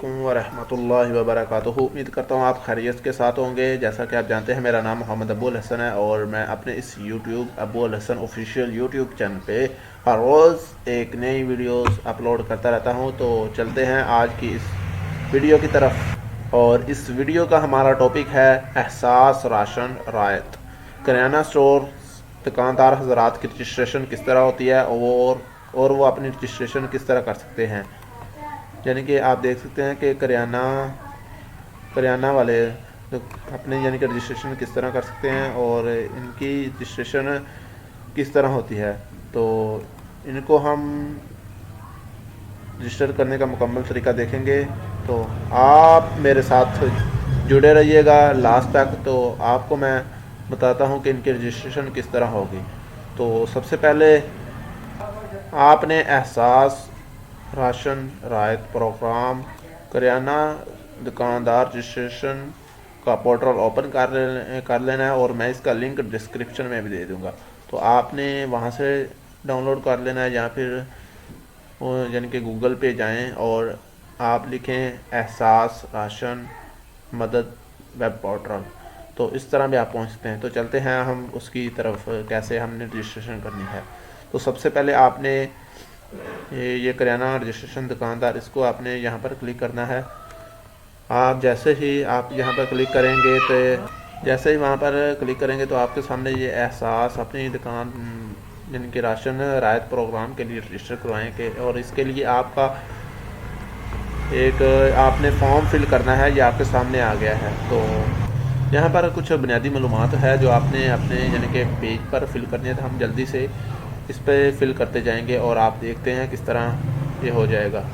वालेकुम वरहमतुल्लाहि वबरकातुहू। उम्मीद करता हूँ आप खैरियत के साथ होंगे। जैसा कि आप जानते हैं मेरा नाम मोहम्मद अब्बुल हसन है और मैं अपने इस YouTube Abul Hasan official YouTube channel पे हर रोज़ एक नई वीडियोस अपलोड करता रहता हूँ। तो चलते हैं आज की इस वीडियो की तरफ। और इस वीडियो का हमारा टॉपिक है एहसास राशन रायत। करियाना स्टोर दुकानदार हजरात की रजिस्ट्रेशन किस तरह होती है और वो अपनी रजिस्ट्रेशन किस तरह कर सकते हैं। यानी कि आप देख सकते हैं कि करियाना वाले तो अपने यानी कि रजिस्ट्रेशन किस तरह कर सकते हैं और इनकी रजिस्ट्रेशन किस तरह होती है। तो इनको हम रजिस्टर करने का मुकम्मल तरीका देखेंगे। तो आप मेरे साथ जुड़े रहिएगा लास्ट तक। तो आपको मैं बताता हूँ कि इनकी रजिस्ट्रेशन किस तरह होगी। तो सबसे पहले आपने एहसास राशन रायत प्रोग्राम करियाना दुकानदार रजिस्ट्रेशन का पोर्टल ओपन कर लेना है और मैं इसका लिंक डिस्क्रिप्शन में भी दे दूंगा। तो आपने वहां से डाउनलोड कर लेना है या फिर यानी कि गूगल पे जाएं और आप लिखें एहसास राशन मदद वेब पोर्टल। तो इस तरह भी आप पहुंच सकते हैं। तो चलते हैं हम उसकी तरफ कैसे हमने रजिस्ट्रेशन करनी है। तो सबसे पहले आपने ये करियाना रजिस्ट्रेशन दुकानदार इसको आपने यहाँ पर क्लिक करना है। आप जैसे ही आप यहाँ पर क्लिक करेंगे तो जैसे ही वहाँ पर क्लिक करेंगे तो आपके सामने ये एहसास अपनी दुकान यानी कि राशन रायत प्रोग्राम के लिए रजिस्टर करवाएंगे और इसके लिए आपका एक आपने फॉर्म फिल करना है। ये आपके सामने आ गया है। तो यहाँ पर कुछ बुनियादी मालूमात है जो आपने अपने यानी कि पेज पर फिल करनी है। तो हम जल्दी से इस पर फिल करते जाएंगे और आप देखते हैं किस तरह ये हो जाएगा।